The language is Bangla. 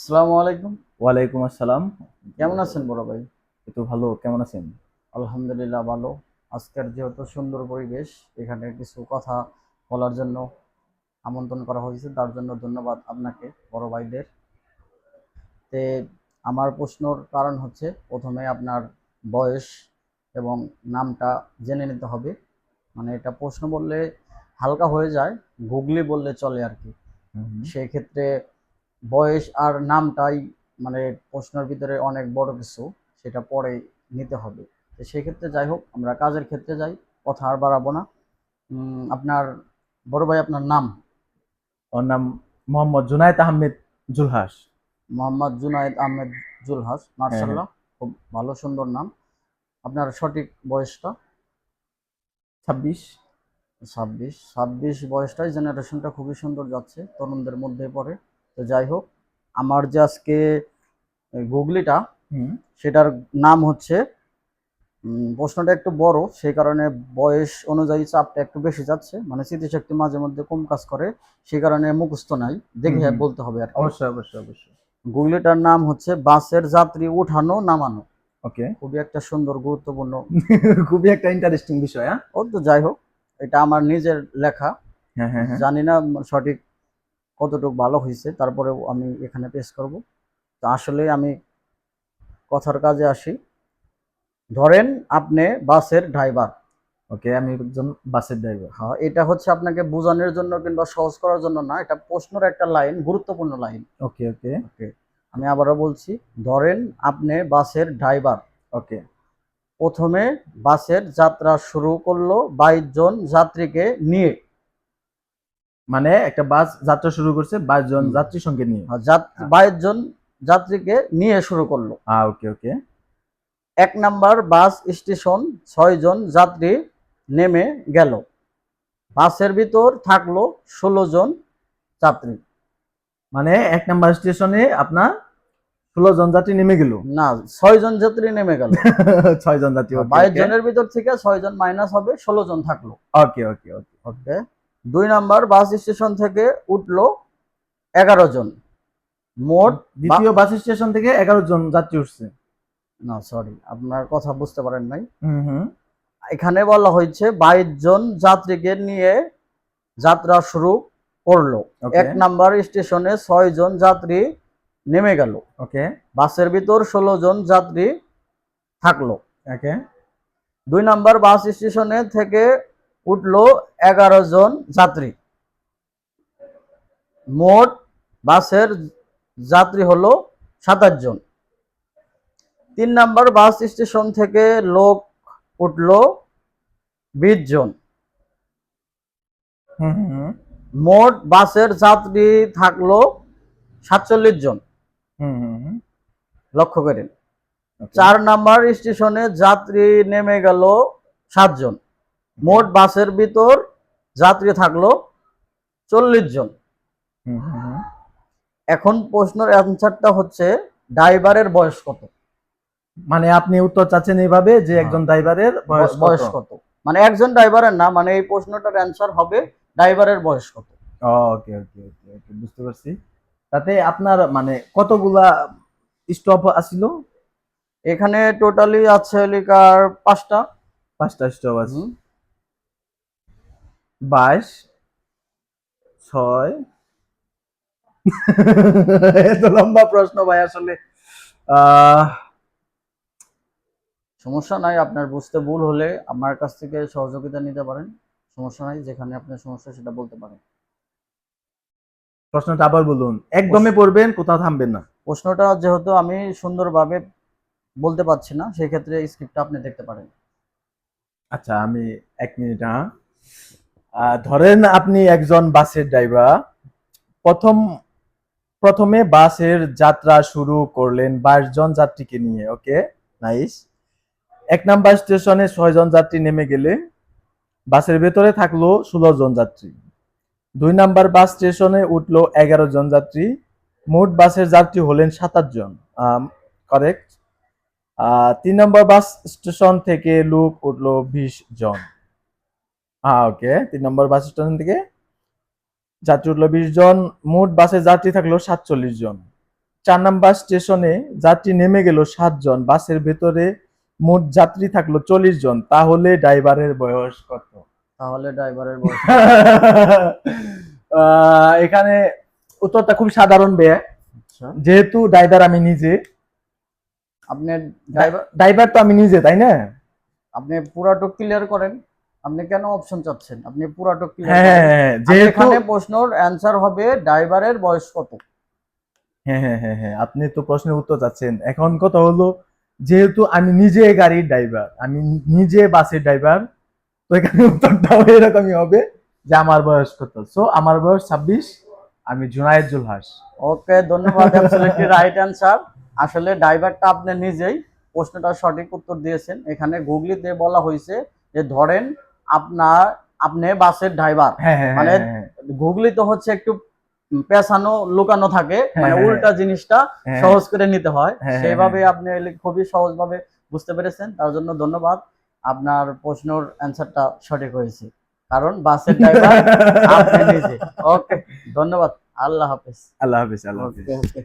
আসসালামু আলাইকুম। ওয়ালাইকুম আসসালাম। কেমন আছেন বড় ভাই? এই তো ভালো। কেমন আছেন? আলহামদুলিল্লাহ ভালো। আজকের যেহেতু সুন্দর পরিবেশ, এখানে কিছু কথা বলার জন্য আমন্ত্রণ করা হয়েছে। তার জন্য ধন্যবাদ আপনাকে বড় ভাইদের। তে আমার প্রশ্নর কারণ হচ্ছে প্রথমে আপনার বয়স এবং নামটা জেনে নিতে হবে। মানে এটা প্রশ্ন বললে হালকা হয়ে যায়, গুগলি বললে চলে আর কি। হুম। সেই ক্ষেত্রে বয়স আর নামটাই মানে প্রশ্নের ভিতরে অনেক বড় কিছু, সেটা পরে নিতে হবে। তো সেক্ষেত্রে যাই হোক, আমরা কাজের ক্ষেত্রে যাই, কথা আর বাড়াবো না। আপনার বড় ভাই, আপনার নাম? ওর নাম মোহাম্মদ জুনায়েদ আহমেদ জুলহাস। মোহাম্মদ জুনায়েদ আহমেদ জুলহাস, হ্যাঁ, হ্যাঁ। মার্শাল্লাহ, খুব ভালো সুন্দর নাম। আপনার সঠিক বয়সটা? 26। 26। 26 বয়সটাই জেনারেশনটা খুবই সুন্দর যাচ্ছে, তরুণদের মধ্যে পড়ে। তো যাই হোক, আমার যে আজকে গুগলিটা, হুম। সেটার নাম হচ্ছে, প্রশ্নটা একটু বড়, সেই কারণে বয়স অনুযায়ী চাপটা একটু বেশি যাচ্ছে, মানে স্মৃতিশক্তি মাঝে মধ্যে কম কাজ করে, সেই কারণে মুখস্থ নাই, হুম, দেখে হুম। বলতে হবে আর কি। অবশ্যই, অবশ্যই, অবশ্যই। গুগলিটার নাম হচ্ছে বাসের যাত্রী উঠানো নামানো। ওকে। খুবই একটা সুন্দর গুরুত্বপূর্ণ। খুবই একটা ইন্টারেস্টিং বিষয়, হ্যাঁ? ও তো যাই হোক, এটা আমার নিজের লেখা। হ্যাঁ, হ্যাঁ, হ্যাঁ। জানি না সঠিক কতটুকু ভালো হয়েছে, তারপরেও আমি এখানে পেশ করব। তো আসলে আমি কথার কাজে আসি। ধরেন আপনি বাসের ড্রাইভার। ওকে, আমি একজন বাসের ড্রাইভার। হ্যাঁ, এটা হচ্ছে আপনাকে বোঝানোর জন্য কিংবা সহজ করার জন্য না, এটা প্রশ্নের একটা লাইন, গুরুত্বপূর্ণ লাইন। ওকে, ওকে, ওকে, আমি আবারও বলছি। ধরেন আপনি বাসের ড্রাইভার। ওকে। প্রথমে বাসের যাত্রা শুরু করলো 22 জন যাত্রীকে নিয়ে। মানে একটা বাস যাত্রা শুরু করছে 22 জন হুম, যাত্রী সঙ্গে নিয়ে। 22 জন যাত্রীকে নিয়ে শুরু করলো। ওকে, ওকে। 1 নাম্বার বাস স্টেশন, 6 জন যাত্রী নেমে গেল। বাসের ভিতর থাকলো 16 জন যাত্রী। মানে ১ নাম্বার স্টেশনে আপনার ১৬ জন যাত্রী নেমে গেল। না, 6 জন যাত্রী নেমে গেল। ৬ জন যাত্রী। ওকে, বাইশ ওকে। জনের ভিতর থেকে 6 জন মাইনাস হবে, 16 জন থাকলো। ওকে, ওকে, ওকে। ওকে। 2 নাম্বার বাস স্টেশন থেকে উঠলো 11 জন। মোট দ্বিতীয় বাস স্টেশন থেকে ১১ জন যাত্রী উঠছে। না, সরি, আপনার কথা বুঝতে পারেন নাই। হুম, হুম। এখানে বলা হয়েছে 22 জন যাত্রীকে নিয়ে যাত্রা শুরু করলো। ওকে, 1 নাম্বার স্টেশনে 6 জন যাত্রী নেমে গেল। ওকে, বাসের ভিতর 16 জন যাত্রী থাকলো। ওকে। 2 নাম্বার বাস স্টেশনে থেকে উঠলো 11 জন যাত্রী। মোট বাসের যাত্রী হলো 27 জন। 3 নাম্বার বাস স্টেশন থেকে লোক উঠলো 20 জন। হুম, হুম, হুম। মোট বাসের যাত্রী থাকলো 47 জন। হুম, হুম, হুম। লক্ষ্য করেন। ওকে, 4 নাম্বার স্টেশনে যাত্রী নেমে গেল 7 জন। ওকে। মোট বাসের ভিতর যাত্রী থাকলো 40 জন। হুম, হুম, হুম। এখন প্রশ্নের অ্যান্সারটা হচ্ছে, ড্রাইভারের বয়স কত? মানে আপনি উত্তর চাচ্ছেন এইভাবে যে হ্যাঁ, একজন ড্রাইভারের বয়স কত? বয়স কত, মানে একজন ড্রাইভারের না, মানে এই প্রশ্নটার অ্যান্সার হবে ড্রাইভারের বয়স কত। ওকে, ওকে, ওকে, ওকে, বুঝতে পারছি। তাতে আপনার মানে কতগুলা স্টপ আছিল? এখানে টোটালি আছে লিকার 5টা। ৫ টা স্টপ আছে। হুম। ২২, ৬। এত লম্বা প্রশ্ন ভাই আসলে। আহ সমস্যা নাই, আপনার বুঝতে ভুল হলে আমার কাছ থেকে সহযোগিতা নিতে পারেন। সমস্যা নাই, যেখানে আপনার সমস্যা সেটা বলতে পারেন। প্রশ্নটা আবার বলুন। একদমে প্রশ- পড়বেন, কোথাও থামবেন না। প্রশ্নটা যেহেতু আমি সুন্দরভাবে বলতে পারছি না, সেক্ষেত্রে স্ক্রিপ্টটা আপনি দেখতে পারেন। আচ্ছা, আমি ১ মিনিট, ধরেন আপনি একজন বাসের ড্রাইভার। প্রথম প্রথমে বাসের যাত্রা শুরু করলেন ২২ জন যাত্রীকে নিয়ে। ওকে, নাইস। ১ নাম্বার স্টেশনে ৬ জন যাত্রী নেমে গেলে বাসের ভেতরে থাকলো ১৬ জন যাত্রী। ২ নাম্বার বাস স্টেশনে উঠলো ১১ জন যাত্রী। মোট বাসের যাত্রী হলেন ২৭ জন। কারেক্ট। ৩ নম্বর বাস স্টেশন থেকে লোক উঠলো ২০ জন। ওকে, ৩ নম্বর বাস স্টেশন থেকে যাত্রী উঠলো ২০ জন। মোট বাসে যাত্রী থাকলো ৪৭ জন। 4 নাম্বার স্টেশনে যাত্রী নেমে গেল 7 জন, বাসের ভেতরে মোট যাত্রী থাকলো 40 জন, তাহলে ড্রাইভারের বয়স কত? তাহলে ড্রাইভারের বয়স এখানে উত্তরটা খুব সাধারণ বে, আচ্ছা যেহেতু ড্রাইভার আমি নিজে, আপনি ড্রাইভার ড্রাইভার তো আমি নিজে, তাই না? আপনি পুরাটুক ক্লিয়ার করেন। আপনি কেন অপশন চাচ্ছেন? আপনি পুরাটুক ক্লিয়ার হ্যাঁ করেন। হ্যাঁ হ্যাঁ, যেহেতু যেহেতু এখানে প্রশ্নের অ্যান্সার হবে ড্রাইভারের বয়স কত। হ্যাঁ হ্যাঁ হ্যাঁ হ্যাঁ, আপনি তো প্রশ্নের উত্তর চাচ্ছেন। এখন কথা হলো, যেহেতু আমি নিজে গাড়ির ড্রাইভার, আমি নিজে বাসের ড্রাইভার, তো এখানে উত্তরটাও এরকমই হবে যে আমার বয়স কত। সো আমার বয়স 26, আমি জুনায়েদ জুলহাস। ওকে, ধন্যবাদ। Absolutely right answer. আসলে ড্রাইভারটা আপনি নিজেই প্রশ্নটা সঠিক উত্তর দিয়েছেন। এখানে গুগলিতে বলা হয়েছে যে ধরেন আপনি বাসের ড্রাইভার, হ্যাঁ হ্যাঁ মানে হ্যাঁ গুগলি তো হচ্ছে একটু পেছানো লুকানো থাকে, মানে হ্যাঁ, উল্টা জিনিসটা হ্যাঁ, সহজ করে নিতে হয়। হ্যাঁ, সেইভাবে হ্যাঁ। আপনি খুবই সহজভাবে বুঝতে পেরেছেন, তার জন্য ধন্যবাদ। আপনার প্রশ্নের অ্যান্সারটা সঠিক হয়েছে, কারণ বাসের ড্রাইভার আপনি নিজে। ওকে, ধন্যবাদ। আল্লাহ হাফেজ। আল্লাহ হাফেজ, আল্লাহ ওকে হাফেজ। ওকে।